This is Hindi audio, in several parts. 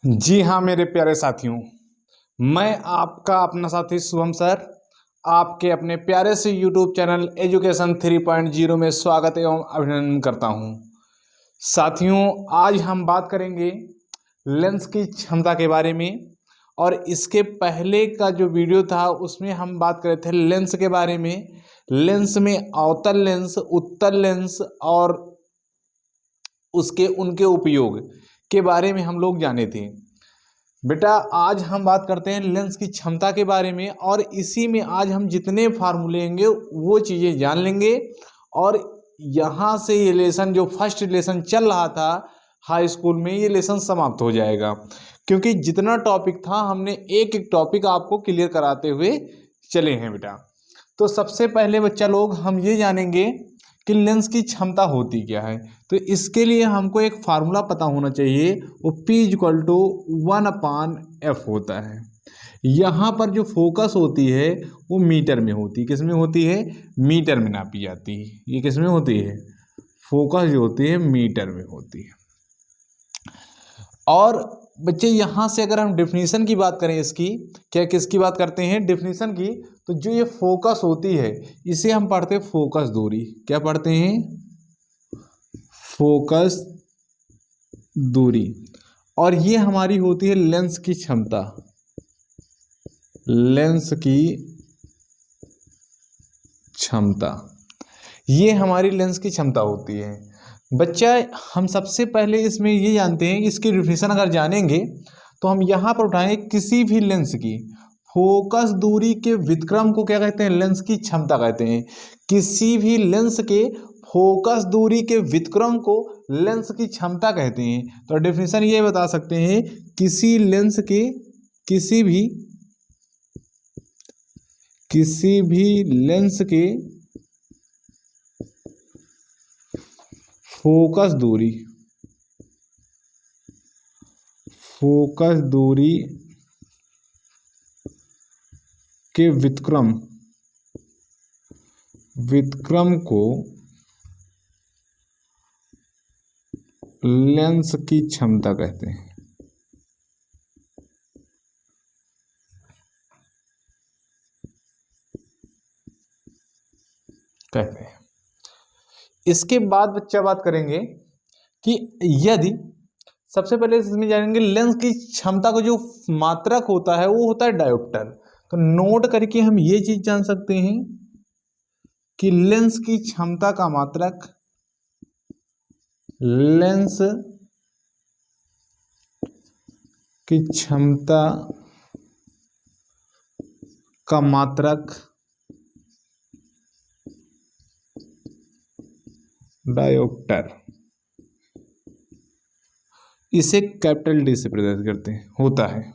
जी हाँ मेरे प्यारे साथियों, मैं आपका अपना साथी शुभम सर आपके अपने प्यारे से यूट्यूब चैनल एजुकेशन 3.0 में स्वागत एवं अभिनंदन करता हूँ। साथियों, आज हम बात करेंगे लेंस की क्षमता के बारे में। और इसके पहले का जो वीडियो था उसमें हम बात कर रहे थे लेंस के बारे में। लेंस में अवतल लेंस, उत्तल लेंस और उसके उनके उपयोग के बारे में हम लोग जाने थे। बेटा, आज हम बात करते हैं लेंस की क्षमता के बारे में, और इसी में आज हम जितने फार्मूले लेंगे वो चीज़ें जान लेंगे। और यहाँ से ये लेसन, जो फर्स्ट लेसन चल रहा था हाई स्कूल में, ये लेसन समाप्त हो जाएगा, क्योंकि जितना टॉपिक था हमने एक एक टॉपिक आपको क्लियर कराते हुए चले हैं बेटा। तो सबसे पहले बच्चा लोग हम ये जानेंगे कि लेंस की क्षमता होती क्या है। तो इसके लिए हमको एक फार्मूला पता होना चाहिए, वो P = 1/f होता है। यहाँ पर जो फोकस होती है वो मीटर में होती है। किस में होती है? मीटर में नापी जाती है। ये किस में होती है? फोकस जो होती है मीटर में होती है। और बच्चे, यहाँ से अगर हम डेफिनेशन की बात करें इसकी, क्या किसकी बात करते हैं? डेफिनेशन की। तो जो ये फोकस होती है इसे हम पढ़ते हैं फोकस दूरी। क्या पढ़ते हैं? फोकस दूरी। और ये हमारी होती है लेंस की क्षमता। लेंस की क्षमता, ये हमारी लेंस की क्षमता होती है। बच्चा, हम सबसे पहले इसमें ये जानते हैं, इसकी डेफिनेशन अगर जानेंगे तो हम यहाँ पर उठाएंगे किसी भी लेंस की फोकस दूरी के व्युत्क्रम को क्या कहते हैं? लेंस की क्षमता कहते हैं। किसी भी लेंस के फोकस दूरी के व्युत्क्रम को लेंस की क्षमता कहते हैं। तो डेफिनेशन ये बता सकते हैं, किसी लेंस के किसी भी लेंस के फोकस दूरी के व्युत्क्रम को लेंस की क्षमता कहते हैं। इसके बाद बच्चा बात करेंगे कि यदि, सबसे पहले इसमें जानेंगे लेंस की क्षमता का जो मात्रक होता है वो होता है डायोप्टर। तो नोट करके हम ये चीज जान सकते हैं कि लेंस की क्षमता का मात्रक, लेंस की क्षमता का मात्रक डायोप्टर, इसे कैपिटल डी से प्रदर्शित करते हैं, होता है।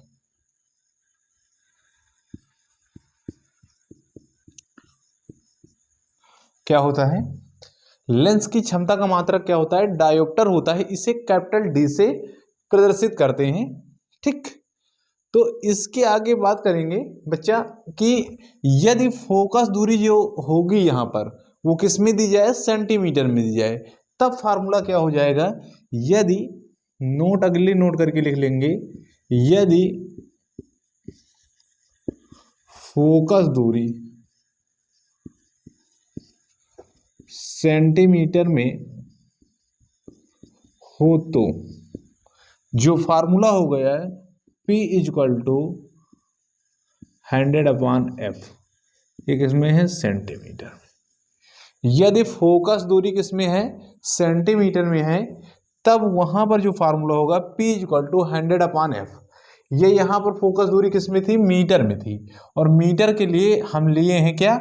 क्या होता है? लेंस की क्षमता का मात्रक क्या होता है? डायोप्टर होता है। इसे कैपिटल डी से प्रदर्शित करते हैं। ठीक, तो इसके आगे बात करेंगे बच्चा कि यदि फोकस दूरी जो होगी यहाँ पर वो किस में दी जाए? सेंटीमीटर में दी जाए, तब फार्मूला क्या हो जाएगा? यदि, नोट अगली नोट करके लिख लेंगे, यदि फोकस दूरी सेंटीमीटर में हो तो जो फार्मूला हो गया है P = 100/f, ये किसमें है? सेंटीमीटर। यदि फोकस दूरी किसमें है? सेंटीमीटर में है, तब वहां पर जो फार्मूला होगा P = 100/f। ये यहाँ पर फोकस दूरी किसमें थी? मीटर में थी। और मीटर के लिए हम लिए हैं क्या?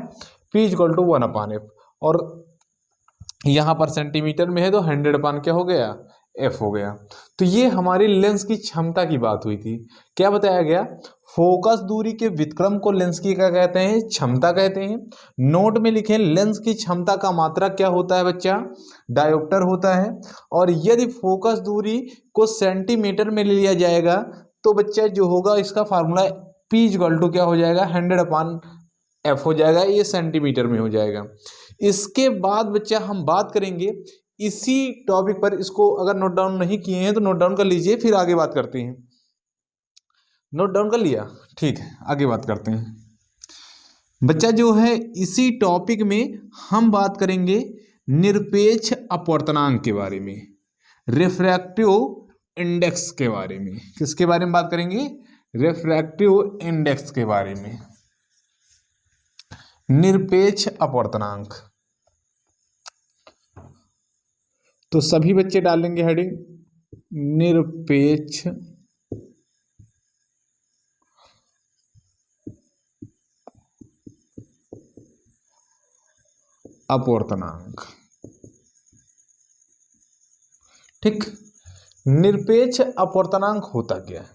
P = 1/f। और यहाँ पर सेंटीमीटर में है तो 100 क्या हो गया? f हो गया। तो ये हमारी लेंस की क्षमता की बात हुई थी। क्या बताया गया? फोकस दूरी के व्युत्क्रम को लेंस की क्या कहते हैं? क्षमता कहते हैं। नोट में लिखें, लेंस की क्षमता का मात्रक क्या होता है बच्चा? डायोप्टर होता है। और यदि फोकस दूरी को सेंटीमीटर में लिया जाएगा तो बच्चा जो होगा इसका फार्मूला P = क्या हो जाएगा? 100/f हो जाएगा। ये सेंटीमीटर में हो जाएगा। इसके बाद बच्चा हम बात करेंगे इसी टॉपिक पर। इसको अगर नोट डाउन नहीं किए हैं तो नोट डाउन कर लीजिए, फिर आगे बात करते हैं। नोट डाउन कर लिया? ठीक है, आगे बात करते हैं बच्चा। जो है इसी टॉपिक में हम बात करेंगे निरपेक्ष अपवर्तनांक के बारे में, रिफ्रैक्टिव इंडेक्स के बारे में। किसके बारे में बात करेंगे? रिफ्रैक्टिव इंडेक्स के बारे में। निरपेक्ष अपवर्तनांक, तो सभी बच्चे डालेंगे हेडिंग निरपेक्ष अपवर्तनांक। ठीक, निरपेक्ष अपवर्तनांक होता क्या है?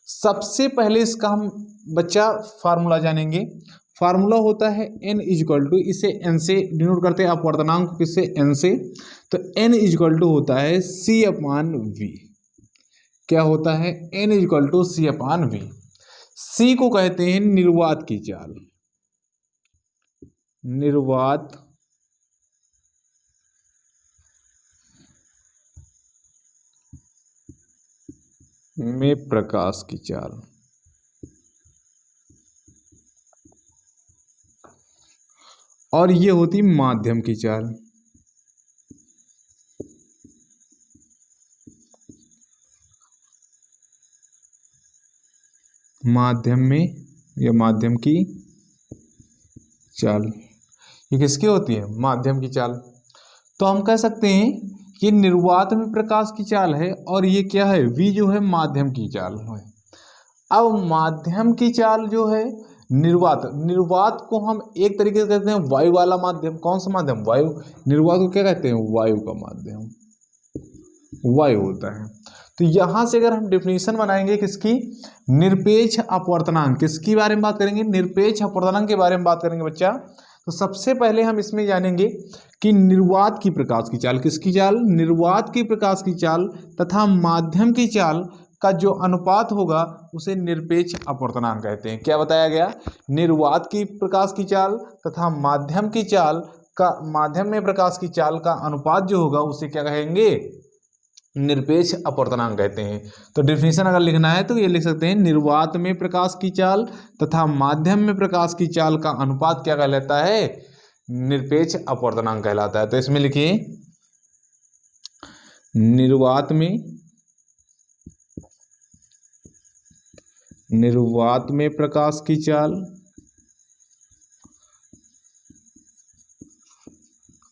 सबसे पहले इसका हम बच्चा फार्मूला जानेंगे। फार्मूला होता है n इजक्वल टू, इसे n से डिनोट करते हैं अपवर्तनांक को, किससे? n से। तो n इजक्वल टू होता है c अपान v। क्या होता है? n is equal to c upon v। c को कहते हैं निर्वात की चाल, निर्वात में प्रकाश की चाल। और ये होती माध्यम की चाल। माध्यम में या माध्यम की चाल, ये किसकी होती है? माध्यम की चाल। तो हम कह सकते हैं कि निर्वात में प्रकाश की चाल है और ये क्या है? v जो है माध्यम की चाल है। अब माध्यम की चाल जो है निर्वात, निर्वात को हम एक तरीके से कहते हैं वायु वाला माध्यम। कौन सा माध्यम? वायु। निर्वात को क्या कहते हैं? वायु का माध्यम, वायु होता है। तो यहां से अगर हम डेफिनेशन बनाएंगे किसकी? निरपेक्ष अपवर्तनांक। किसकी बारे में बात करेंगे? निरपेक्ष अपवर्तनांक के बारे में बात करेंगे बच्चा। तो सबसे पहले हम इसमें जानेंगे कि निर्वात की प्रकाश की चाल, किसकी चाल? निर्वात की प्रकाश की चाल तथा माध्यम की चाल का जो अनुपात होगा उसे निरपेक्ष अपवर्तनांक कहते हैं। क्या बताया गया? निर्वात की प्रकाश की चाल तथा माध्यम की चाल का, माध्यम में प्रकाश की चाल का अनुपात जो होगा उसे क्या कहेंगे? निरपेक्ष अपवर्तनांक कहते हैं। तो डेफिनेशन अगर लिखना है तो ये लिख सकते हैं, निर्वात में प्रकाश की चाल तथा माध्यम में प्रकाश की चाल का अनुपात क्या कहलाता है? निरपेक्ष अपवर्तनांक कहलाता है। तो इसमें लिखिए निर्वात में प्रकाश की चाल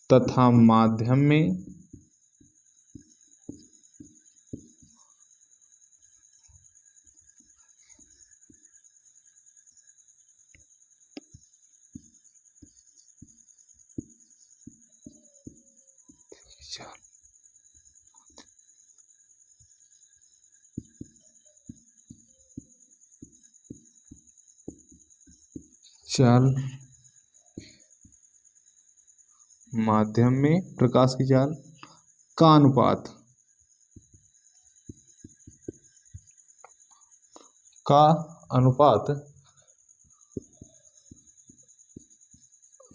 तथा माध्यम में चाल, माध्यम में प्रकाश की चाल का अनुपात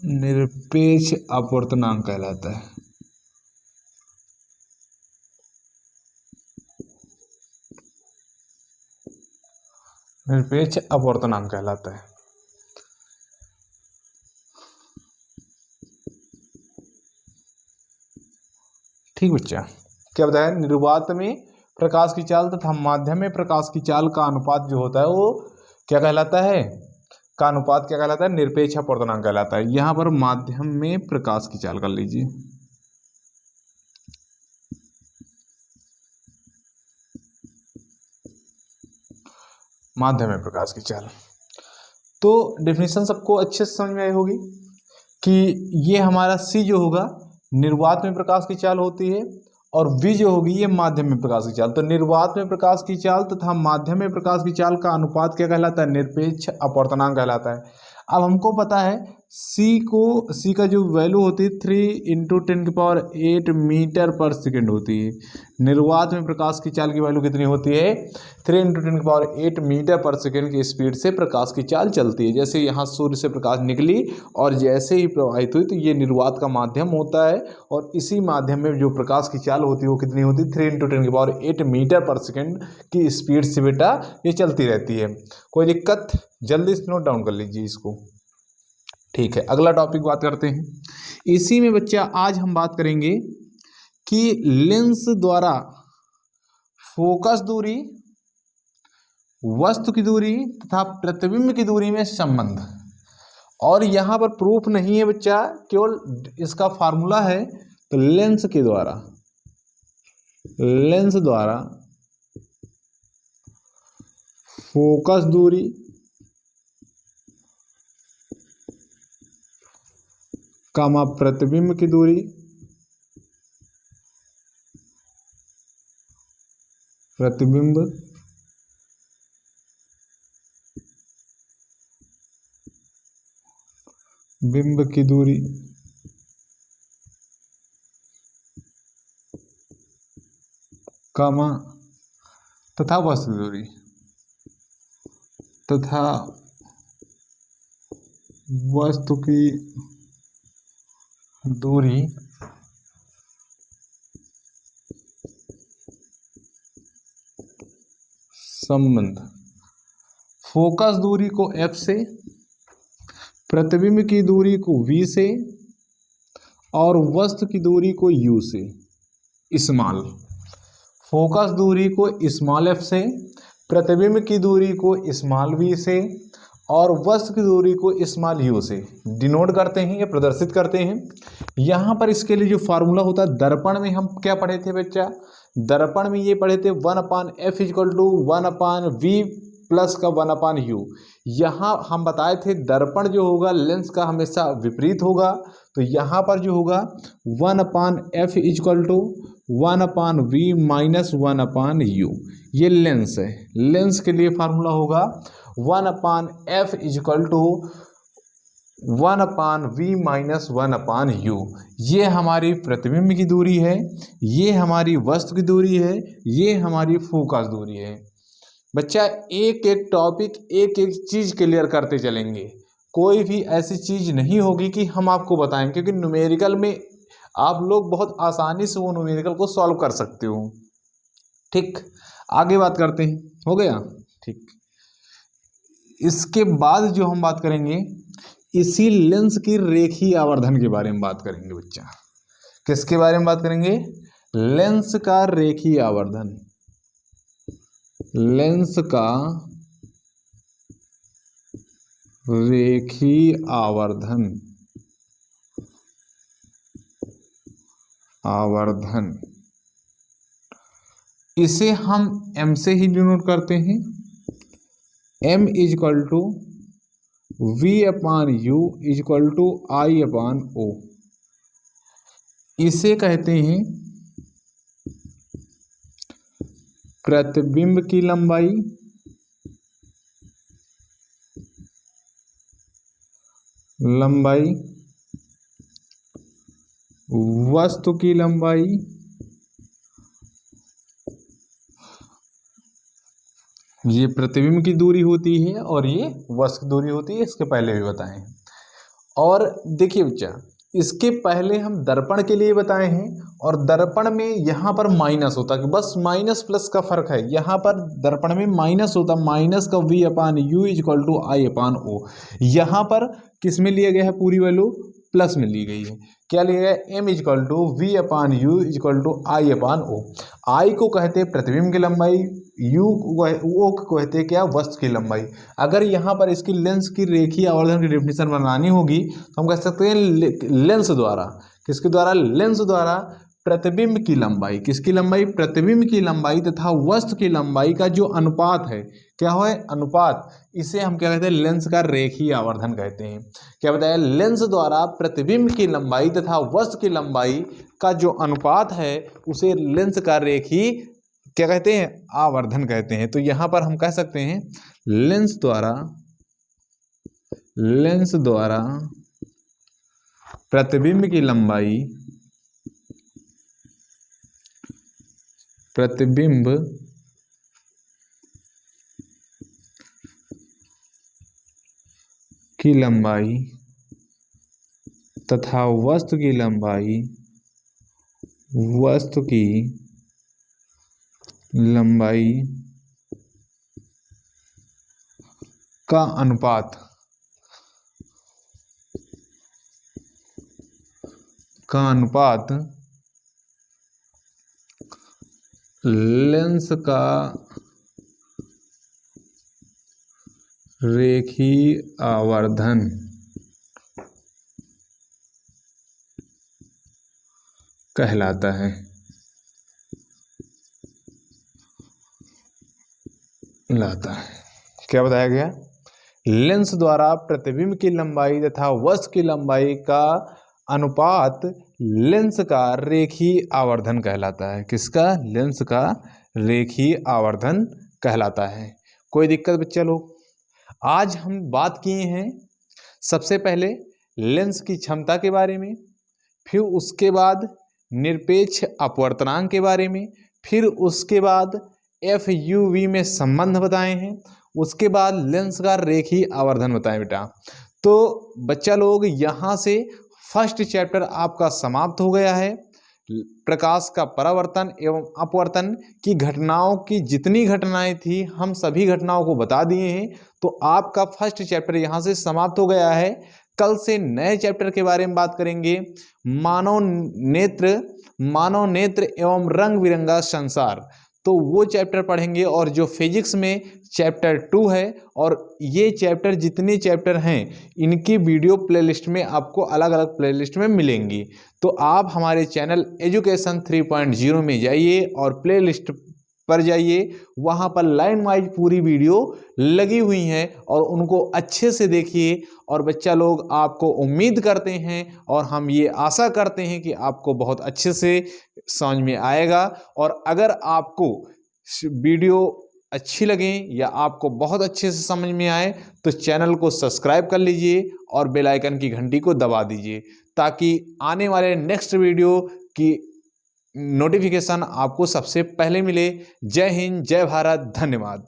निरपेक्ष अपवर्तनांक कहलाता है। निरपेक्ष अपवर्तनांक कहलाता है। ठीक बच्चा, क्या बताया? निर्वात में प्रकाश की चाल तथा माध्यम में प्रकाश की चाल का अनुपात जो होता है वो क्या कहलाता है? का अनुपात क्या कहलाता है? निरपेक्ष अपवर्तनांक कहलाता है। यहां पर माध्यम में प्रकाश की चाल कर लीजिए। माध्यम में प्रकाश की चाल। तो डेफिनेशन सबको अच्छे से समझ में आई होगी कि ये हमारा सी जो होगा निर्वात में प्रकाश की चाल होती है और v जो होगी ये माध्यम में प्रकाश की चाल। तो निर्वात में प्रकाश की चाल तथा माध्यम में प्रकाश की चाल का अनुपात क्या कहलाता है? निरपेक्ष अपवर्तनांक कहलाता है। अब हमको पता है सी का जो वैल्यू होती है 3 × 10⁸ मीटर पर सेकेंड होती है। निर्वात में प्रकाश की चाल की वैल्यू कितनी होती है? 3 × 10⁸ मीटर पर सेकेंड की स्पीड से प्रकाश की चाल चलती है। जैसे यहाँ सूर्य से प्रकाश निकली और जैसे ही प्रवाहित हुई, तो ये निर्वात का माध्यम होता है और इसी माध्यम में जो प्रकाश की चाल होती है वो कितनी होती है? 3 × 10⁸ मीटर पर सेकेंड की स्पीड से बेटा ये चलती रहती है। कोई दिक्कत? जल्दी से नोट डाउन कर लीजिए इसको। ठीक है, अगला टॉपिक बात करते हैं। इसी में बच्चा आज हम बात करेंगे कि लेंस द्वारा फोकस दूरी, वस्तु की दूरी तथा प्रतिबिंब की दूरी में संबंध। और यहां पर प्रूफ नहीं है बच्चा, केवल इसका फार्मूला है। तो लेंस द्वारा फोकस दूरी कामा प्रतिबिंब की दूरी बिंब की दूरी कामा तथा वस्तु दूरी तथा वस्तु की दूरी संबंध। फोकस दूरी को F से, प्रतिबिंब की दूरी को V से और वस्तु की दूरी को U से। स्मॉल फोकस दूरी को स्मॉल f से, प्रतिबिंब की दूरी को स्मॉल v से और वस्तु की दूरी को स्मॉल u से डिनोट करते हैं या प्रदर्शित करते हैं। यहाँ पर इसके लिए जो फार्मूला होता है, दर्पण में हम क्या पढ़े थे बच्चा? दर्पण में ये पढ़े थे 1/f = 1/v प्लस का 1/u। यहाँ हम बताए थे दर्पण जो होगा लेंस का हमेशा विपरीत होगा। तो यहाँ पर जो होगा 1/f = 1/v - 1/u। ये लेंस है, लेंस के लिए फार्मूला होगा 1/f = 1/v - 1/u। ये हमारी प्रतिबिंब की दूरी है, ये हमारी वस्तु की दूरी है, ये हमारी फोकस दूरी है। बच्चा एक एक टॉपिक एक एक चीज़ क्लियर करते चलेंगे, कोई भी ऐसी चीज़ नहीं होगी कि हम आपको बताएं, क्योंकि न्यूमेरिकल में आप लोग बहुत आसानी से वो न्यूमेरिकल को सॉल्व कर सकते हो। ठीक, आगे बात करते हैं। हो गया? ठीक, इसके बाद जो हम बात करेंगे, इसी लेंस की रेखीय आवर्धन के बारे में बात करेंगे बच्चा। किसके बारे में बात करेंगे? लेंस का रेखीय आवर्धन। लेंस का रेखीय आवर्धन इसे हम m से ही डिनोट करते हैं। m = v/u = I/o। इसे कहते हैं प्रतिबिंब की लंबाई वस्तु की लंबाई ये प्रतिबिंब की दूरी होती है और ये वस्तु की दूरी होती है, इसके पहले भी बताए हैं। और देखिए बच्चा, इसके पहले हम दर्पण के लिए बताए हैं और दर्पण में यहाँ पर माइनस होता है, बस माइनस प्लस का फर्क है। यहाँ पर दर्पण में माइनस होता, माइनस का v/u = I/o। यहाँ पर किस में लिया गया है? पूरी वैल्यू प्लस में ली गई है। क्या लिया गया है? m = v/u = I/o। I को कहते हैं प्रतिबिंब की लंबाई, u को कहते हैं क्या? वस्तु की लंबाई। अगर यहाँ पर इसकी लेंस की रेखीय आवर्धन की डेफिनेशन बनानी होगी तो हम कह सकते हैं लेंस द्वारा, किसके द्वारा? लेंस द्वारा प्रतिबिंब की लंबाई, किसकी लंबाई? प्रतिबिंब की लंबाई तथा वस्तु की लंबाई का जो अनुपात है, क्या है? अनुपात। इसे हम क्या कहते हैं? लेंस का रेखीय आवर्धन कहते हैं। क्या बताया? लेंस द्वारा प्रतिबिंब की लंबाई तथा वस्तु की लंबाई का जो अनुपात है उसे लेंस का रेखीय क्या कहते हैं? आवर्धन कहते हैं। तो यहां पर हम कह सकते हैं लेंस द्वारा प्रतिबिंब की लंबाई, प्रतिबिंब की लंबाई तथा वस्तु की लंबाई, वस्तु की लंबाई का अनुपात, लेंस का रेखीय आवर्धन कहलाता है। क्या बताया गया? लेंस द्वारा प्रतिबिंब की लंबाई तथा वस्तु की लंबाई का अनुपात लेंस का रेखीय आवर्धन कहलाता है। किसका? लेंस का रेखीय आवर्धन कहलाता है। कोई दिक्कत बच्चा लोग? आज हम बात किए हैं सबसे पहले लेंस की क्षमता के बारे में, फिर उसके बाद निरपेक्ष अपवर्तनांक के बारे में, फिर उसके बाद FUV में संबंध बताए हैं, उसके बाद लेंस का रेखीय आवर्धन बताएं बेटा। तो बच्चा लोग यहाँ से फर्स्ट चैप्टर आपका समाप्त हो गया है। प्रकाश का परावर्तन एवं अपवर्तन की घटनाओं की जितनी घटनाएं थी हम सभी घटनाओं को बता दिए हैं। तो आपका फर्स्ट चैप्टर यहाँ से समाप्त हो गया है। कल से नए चैप्टर के बारे में बात करेंगे, मानव नेत्र एवं रंग बिरंगा संसार। तो वो चैप्टर पढ़ेंगे। और जो फिजिक्स में चैप्टर 2 है, और ये चैप्टर जितने चैप्टर हैं इनकी वीडियो प्लेलिस्ट में आपको अलग अलग प्लेलिस्ट में मिलेंगी। तो आप हमारे चैनल एजुकेशन 3.0 में जाइए और प्लेलिस्ट पर जाइए, वहाँ पर लाइन वाइज पूरी वीडियो लगी हुई हैं और उनको अच्छे से देखिए। और बच्चा लोग आपको उम्मीद करते हैं और हम ये आशा करते हैं कि आपको बहुत अच्छे से समझ में आएगा। और अगर आपको वीडियो अच्छी लगे या आपको बहुत अच्छे से समझ में आए तो चैनल को सब्सक्राइब कर लीजिए और बेल आइकन की घंटी को दबा दीजिए, ताकि आने वाले नेक्स्ट वीडियो की नोटिफिकेशन आपको सबसे पहले मिले। जय हिंद, जय भारत, धन्यवाद।